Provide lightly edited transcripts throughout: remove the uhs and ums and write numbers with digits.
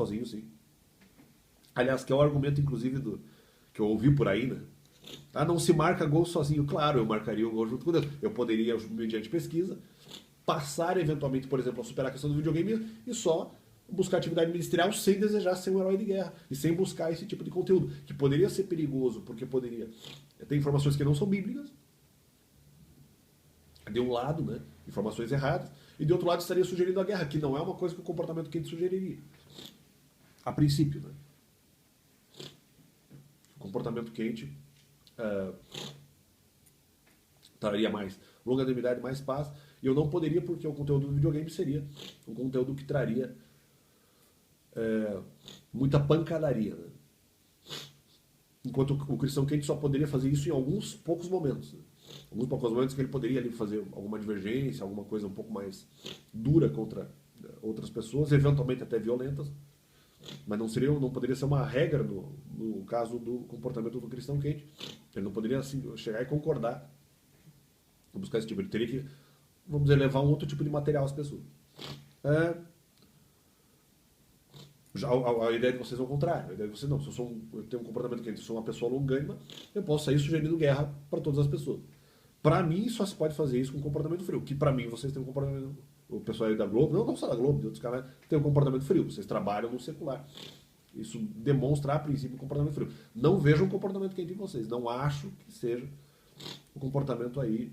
sozinho, sim. Aliás, que é o argumento, inclusive, que eu ouvi por aí, né? Ah, não se marca gol sozinho. Claro, eu marcaria o gol junto com Deus. Eu poderia, mediante pesquisa, passar eventualmente, por exemplo, a superar a questão do videogame e só buscar atividade ministerial sem desejar ser um herói de guerra e sem buscar esse tipo de conteúdo, que poderia ser perigoso, porque poderia ter informações que não são bíblicas, de um lado, né, informações erradas, e de outro lado estaria sugerindo a guerra, que não é uma coisa que o comportamento quente sugeriria. A princípio, né? O comportamento quente traria mais longanimidade, mais paz, e eu não poderia porque o conteúdo do videogame seria um conteúdo que traria muita pancadaria, né? Enquanto o cristão quente só poderia fazer isso em alguns poucos momentos, né? Alguns poucos momentos que ele poderia ali fazer alguma divergência, alguma coisa um pouco mais dura contra outras pessoas, eventualmente até violentas, mas não poderia ser uma regra no caso do comportamento do cristão quente. Ele não poderia assim, chegar e concordar com buscar esse tipo. Ele teria que, vamos dizer, levar um outro tipo de material às pessoas. Já a ideia de vocês é o contrário. A ideia de vocês não. Se eu tenho um comportamento quente, se eu sou uma pessoa longânima, eu posso sair sugerindo guerra para todas as pessoas. Para mim, só se pode fazer isso com comportamento frio. Que para mim, vocês têm um comportamento. O pessoal aí da Globo, não só da Globo, de outros canais, tem um comportamento frio. Vocês trabalham no secular. Isso demonstra, a princípio, um comportamento frio. Não vejo um comportamento quente em vocês. Não acho que seja o comportamento aí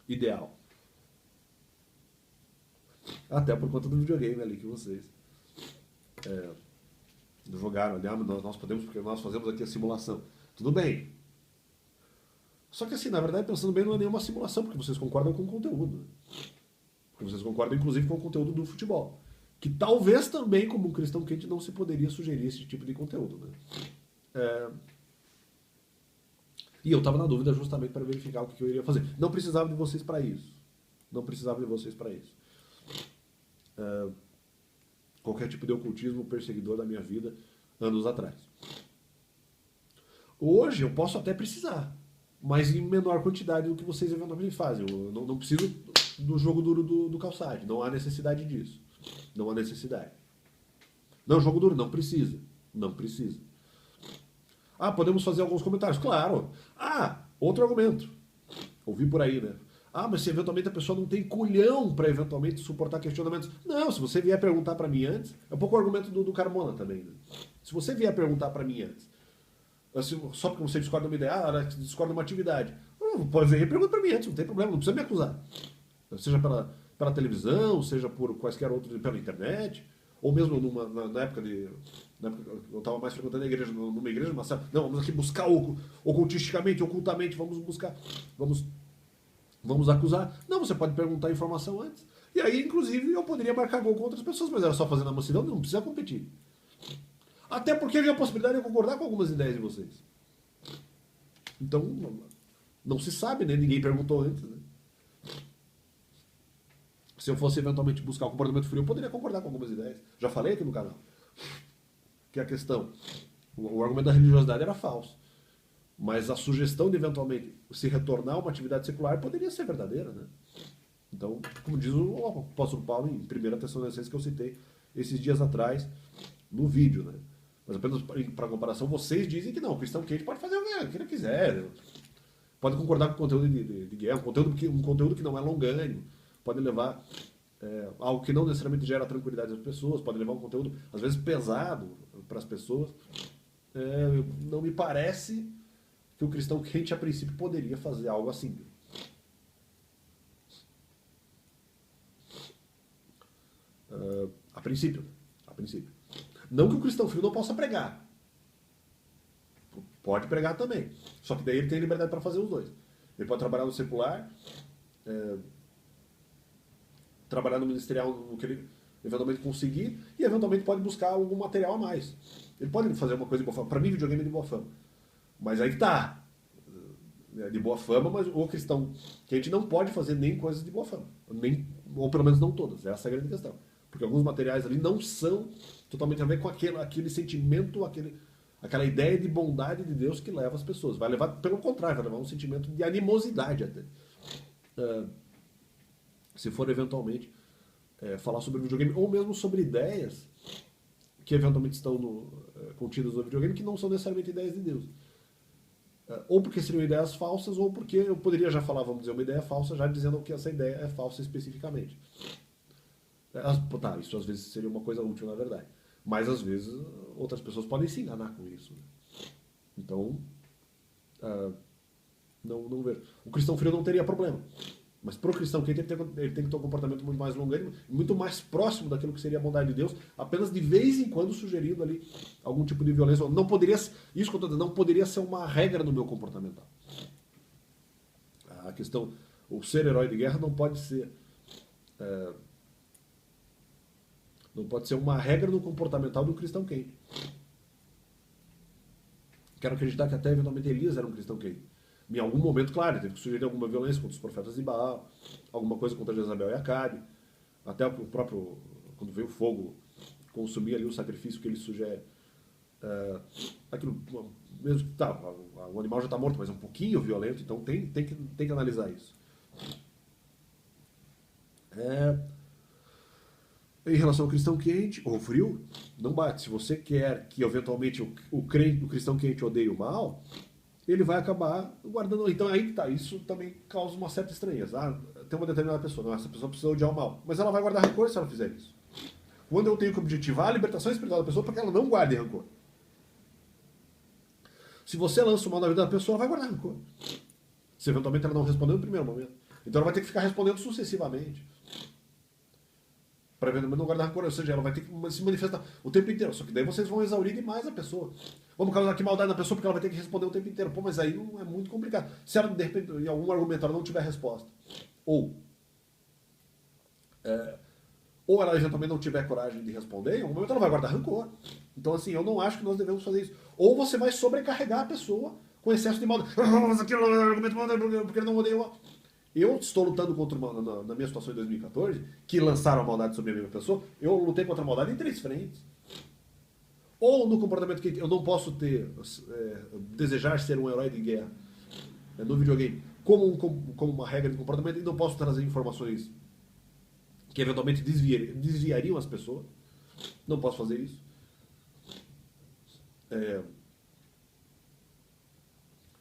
ideal. Até por conta do videogame ali que vocês jogaram ali. Nós podemos, porque nós fazemos aqui a simulação. Tudo bem. Só que assim, na verdade, pensando bem, não é nenhuma simulação, porque vocês concordam com o conteúdo. Né? Porque vocês concordam, inclusive, com o conteúdo do futebol. Que talvez também, como um cristão quente, não se poderia sugerir esse tipo de conteúdo. Né? E eu estava na dúvida justamente para verificar o que eu iria fazer. Não precisava de vocês para isso. Não precisava de vocês para isso. Qualquer tipo de ocultismo perseguidor da minha vida, anos atrás. Hoje eu posso até precisar, mas em menor quantidade do que vocês eventualmente fazem. Eu não preciso do jogo duro do calçade. Não há necessidade disso. Não há necessidade. Não, jogo duro, não precisa. Não precisa. Ah, podemos fazer alguns comentários? Claro. Ah, outro argumento. Ouvi por aí, né? Ah, mas se eventualmente a pessoa não tem culhão para eventualmente suportar questionamentos. Não, se você vier perguntar para mim antes, é um pouco o argumento do Carmona também. Né? Se você vier perguntar para mim antes, assim, só porque você discorda de uma ideia, discorda de uma atividade, pode vir e pergunta para mim antes, não tem problema, não precisa me acusar. Seja pela televisão, seja por quaisquer outros, pela internet, ou mesmo na época eu estava mais frequentando a igreja, numa igreja, mas não, vamos aqui buscar ocultisticamente, ocultamente, vamos buscar, vamos acusar. Não, você pode perguntar a informação antes. E aí, inclusive, eu poderia marcar gol com outras pessoas, mas era só fazendo a mansidão, não precisa competir. Até porque havia a possibilidade de eu concordar com algumas ideias de vocês. Então, não se sabe, né? Ninguém perguntou antes, né? Se eu fosse eventualmente buscar o comportamento frio, eu poderia concordar com algumas ideias. Já falei aqui no canal. Que a questão, o argumento da religiosidade era falso. Mas a sugestão de eventualmente se retornar a uma atividade secular poderia ser verdadeira, né? Então, como diz o apóstolo Paulo em 1 Tessalonicenses que eu citei esses dias atrás no vídeo, né? Mas apenas para comparação, vocês dizem que não, o cristão quente pode fazer o que ele quiser. Né? Pode concordar com o conteúdo de guerra, um conteúdo que não é longânimo, pode levar algo que não necessariamente gera tranquilidade às pessoas, pode levar um conteúdo, às vezes, pesado para as pessoas. Não me parece que o cristão quente, a princípio, poderia fazer algo assim. A princípio. Não que o cristão frio não possa pregar. Pode pregar também. Só que daí ele tem liberdade para fazer os dois. Ele pode trabalhar no secular, trabalhar no ministerial no que ele eventualmente conseguir, e eventualmente pode buscar algum material a mais. Ele pode fazer uma coisa de boa fama. Para mim, videogame é de boa fama. Mas aí que tá. É de boa fama, mas o cristão que a gente não pode fazer nem coisas de boa fama. Ou pelo menos não todas. Essa é a grande questão. Porque alguns materiais ali não são totalmente a ver com aquele sentimento, aquela ideia de bondade de Deus que leva as pessoas. Vai levar, pelo contrário, vai levar um sentimento de animosidade até. Se for eventualmente falar sobre videogame, ou mesmo sobre ideias que eventualmente estão contidas no videogame, que não são necessariamente ideias de Deus. Ou porque seriam ideias falsas, ou porque eu poderia já falar, vamos dizer, uma ideia falsa, já dizendo que essa ideia é falsa especificamente. Tá, isso às vezes seria uma coisa útil, na verdade. Mas às vezes outras pessoas podem se enganar com isso. Né? Então, não vejo. O cristão frio não teria problema. Mas pro cristão quente ele tem que ter um comportamento muito mais longânimo, muito mais próximo daquilo que seria a bondade de Deus, apenas de vez em quando sugerindo ali algum tipo de violência. Não poderia, isso que eu estou dizendo, não poderia ser uma regra no meu comportamental. A questão, o ser herói de guerra não pode ser uma regra no comportamental do cristão quente. Quero acreditar que até eventualmente Elias era um cristão quente. Em algum momento, claro, teve que sugerir alguma violência contra os profetas de Baal, alguma coisa contra Jezabel e Acabe, até o próprio, quando veio o fogo, consumir ali o sacrifício que ele sugere. Aquilo, mesmo que tá, o animal já está morto, mas é um pouquinho violento, então tem que analisar isso. Em relação ao cristão quente ou frio, não bate. Se você quer que eventualmente o cristão quente odeie o mal, ele vai acabar guardando. Então aí que tá, isso também causa uma certa estranheza. Tem uma determinada pessoa, não, essa pessoa precisa odiar o mal, mas ela vai guardar rancor se ela fizer isso. Quando eu tenho que objetivar a libertação espiritual da pessoa para que ela não guarde rancor. Se você lança o mal na vida da pessoa, ela vai guardar rancor. Se eventualmente ela não respondeu no primeiro momento. Então ela vai ter que ficar respondendo sucessivamente. Para eventualmente não guardar rancor, ou seja, ela vai ter que se manifestar o tempo inteiro. Só que daí vocês vão exaurir demais a pessoa. Vamos causar aqui maldade na pessoa porque ela vai ter que responder o tempo inteiro. Pô, mas aí não é muito complicado. Se ela, de repente, em algum argumento ela não tiver resposta, ou ela eventualmente não tiver coragem de responder, em algum momento ela vai guardar rancor. Então, assim, eu não acho que nós devemos fazer isso. Ou você vai sobrecarregar a pessoa com excesso de maldade. Mas aquilo é argumento porque ele não odeia. Eu estou lutando contra na minha situação em 2014, que lançaram a maldade sobre a mesma pessoa, eu lutei contra a maldade em 3 frentes. Ou no comportamento que eu não posso desejar ser um herói de guerra no videogame como uma regra de comportamento, e não posso trazer informações que eventualmente desviariam as pessoas. Não posso fazer isso.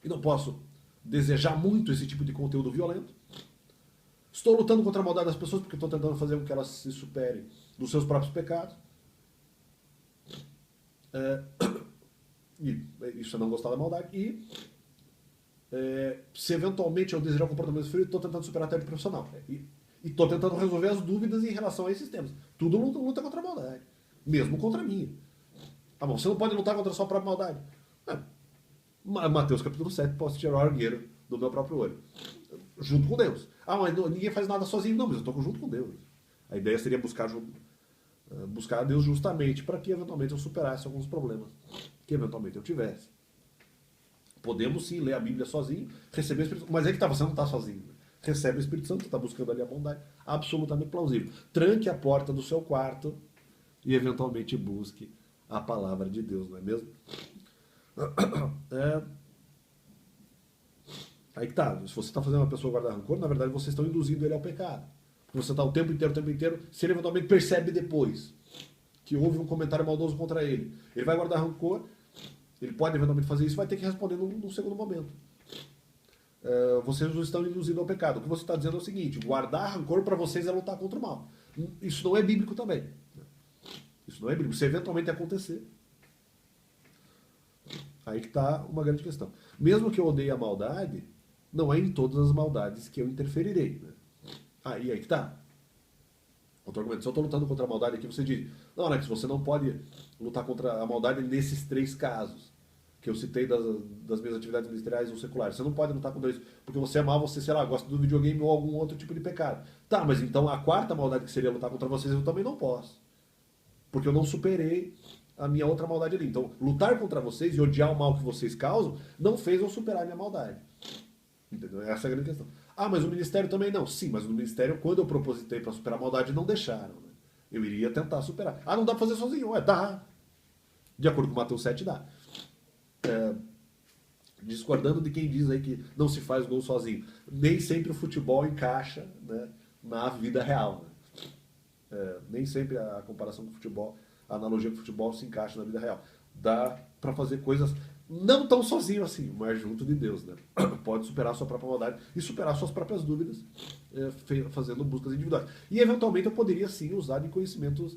E não posso desejar muito esse tipo de conteúdo violento. Estou lutando contra a maldade das pessoas porque estou tentando fazer com que elas se superem dos seus próprios pecados. E isso é não gostar da maldade. E se eventualmente eu desejar um comportamento frio, estou tentando superar a técnica profissional. E estou tentando resolver as dúvidas em relação a esses temas. Tudo luta contra a maldade. Mesmo contra a minha. Ah, bom, você não pode lutar contra a sua própria maldade. Mateus capítulo 7, posso tirar o argueiro do meu próprio olho. Junto com Deus. Mas ninguém faz nada sozinho. Não, mas eu estou junto com Deus. A ideia seria buscar a Deus justamente para que eventualmente eu superasse alguns problemas que eventualmente eu tivesse. Podemos sim ler a Bíblia sozinho, receber o Espírito Santo. Mas é que você não está sozinho. Recebe o Espírito Santo, está buscando ali a bondade. Absolutamente plausível. Tranque a porta do seu quarto e eventualmente busque a palavra de Deus, não é mesmo? Aí que tá, se você está fazendo uma pessoa guardar rancor, na verdade vocês estão induzindo ele ao pecado. Você está o tempo inteiro, se ele eventualmente percebe depois que houve um comentário maldoso contra ele, ele vai guardar rancor, ele pode eventualmente fazer isso, vai ter que responder num segundo momento. Vocês não estão induzindo ao pecado. O que você está dizendo é o seguinte: guardar rancor para vocês é lutar contra o mal. Isso não é bíblico também. Isso não é bíblico. Se eventualmente acontecer, aí que está uma grande questão. Mesmo que eu odeie a maldade, não é em todas as maldades que eu interferirei. Né? Aí que está. Outro argumento. Se eu estou lutando contra a maldade aqui, você diz: não, Alex, você não pode lutar contra a maldade nesses 3 casos que eu citei das minhas atividades ministeriais ou seculares. Você não pode lutar contra isso, porque você é mal, você, sei lá, gosta do videogame ou algum outro tipo de pecado. Tá, mas então a 4ª maldade que seria lutar contra vocês, eu também não posso. Porque eu não superei a minha outra maldade ali. Então, lutar contra vocês e odiar o mal que vocês causam não fez eu superar a minha maldade. Entendeu? Essa é a grande questão. Mas o ministério também não. Sim, mas no ministério, quando eu propositei para superar a maldade, não deixaram. Né? Eu iria tentar superar. Não dá para fazer sozinho. Dá. De acordo com Mateus 7, dá. Discordando de quem diz aí que não se faz gol sozinho. Nem sempre o futebol encaixa, né, na vida real. Né? Nem sempre a comparação com o futebol, a analogia com o futebol se encaixa na vida real. Dá para fazer coisas não tão sozinho assim, mas junto de Deus, né? Pode superar a sua própria maldade e superar suas próprias dúvidas, fazendo buscas individuais. E eventualmente eu poderia sim usar de conhecimentos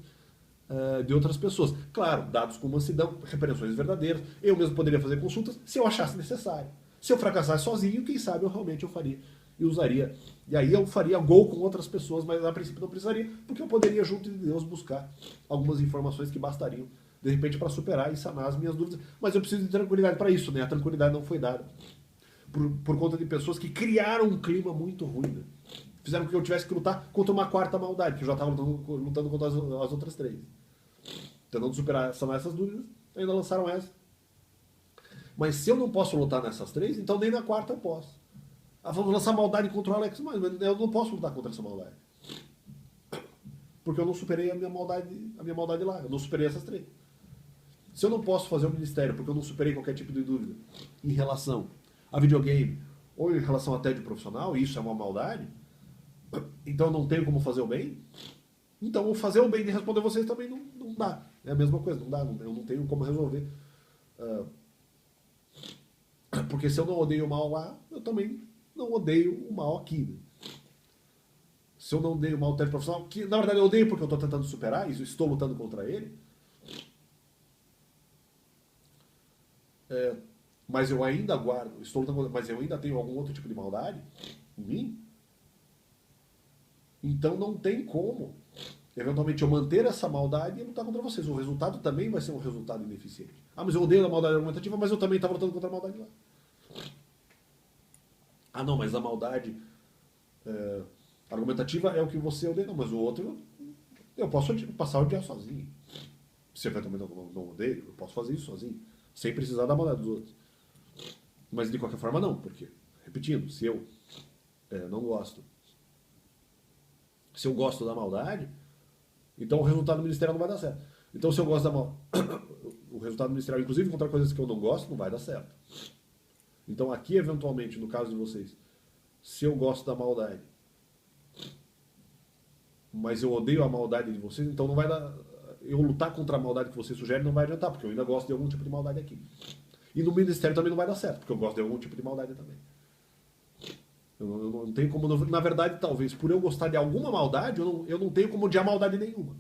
de outras pessoas. Claro, dados com mansidão, repreensões verdadeiras. Eu mesmo poderia fazer consultas se eu achasse necessário. Se eu fracassasse sozinho, quem sabe eu faria e usaria. E aí eu faria gol com outras pessoas, mas a princípio não precisaria, porque eu poderia, junto de Deus, buscar algumas informações que bastariam, de repente, para superar e sanar as minhas dúvidas. Mas eu preciso de tranquilidade para isso, né? A tranquilidade não foi dada por conta de pessoas que criaram um clima muito ruim, né? Fizeram com que eu tivesse que lutar contra uma quarta maldade, que eu já estava lutando contra as outras três. Tentando superar, sanar essas dúvidas, ainda lançaram essa. Mas se eu não posso lutar nessas três, então nem na quarta eu posso. Vamos lançar maldade contra o Alex, mas eu não posso lutar contra essa maldade. Porque eu não superei a minha maldade lá. Eu não superei essas três. Se eu não posso fazer o ministério porque eu não superei qualquer tipo de dúvida em relação a videogame ou em relação a tédio profissional, e isso é uma maldade, então eu não tenho como fazer o bem, então o fazer o bem de responder vocês também não dá. É a mesma coisa, não dá. Eu não tenho como resolver. Porque se eu não odeio o mal lá, eu também não odeio o mal aqui. Né? Se eu não odeio o mal tédio profissional, que na verdade eu odeio porque eu estou tentando superar isso, estou lutando contra ele, mas eu ainda guardo, estou lutando, mas eu ainda tenho algum outro tipo de maldade em mim, então não tem como, eventualmente, eu manter essa maldade e lutar contra vocês. O resultado também vai ser um resultado ineficiente. Mas eu odeio a maldade argumentativa, mas eu também estava lutando contra a maldade lá. Não, mas a maldade argumentativa é o que você odeia. Não, mas o outro eu posso passar o dia sozinho. Se eventualmente eu não odeio, eu posso fazer isso sozinho, sem precisar da maldade dos outros. Mas de qualquer forma não, porque, repetindo, se eu não gosto, se eu gosto da maldade, então o resultado ministerial não vai dar certo. Então se eu gosto da maldade, o resultado ministerial, inclusive contra coisas que eu não gosto, não vai dar certo. Então aqui, eventualmente, no caso de vocês, se eu gosto da maldade, mas eu odeio a maldade de vocês, então não vai dar. Eu lutar contra a maldade que você sugere não vai adiantar, porque eu ainda gosto de algum tipo de maldade aqui. E no ministério também não vai dar certo, porque eu gosto de algum tipo de maldade também. Eu não tenho como. Na verdade, talvez, por eu gostar de alguma maldade, eu não tenho como odiar maldade nenhuma.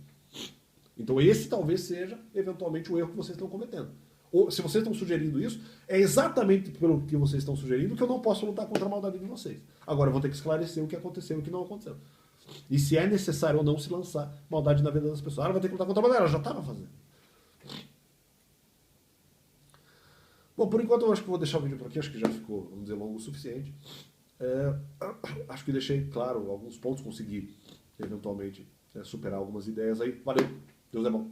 Então esse talvez seja, eventualmente, o erro que vocês estão cometendo. Ou, se vocês estão sugerindo isso, é exatamente pelo que vocês estão sugerindo que eu não posso lutar contra a maldade de vocês. Agora eu vou ter que esclarecer o que aconteceu e o que não aconteceu. E se é necessário ou não se lançar maldade na vida das pessoas. Ela vai ter que lutar contra a maldade, ela já estava fazendo. Bom, por enquanto eu acho que vou deixar o vídeo por aqui, acho que já ficou, vamos dizer, longo o suficiente. Acho que deixei claro alguns pontos, consegui eventualmente superar algumas ideias aí. Valeu, Deus é bom.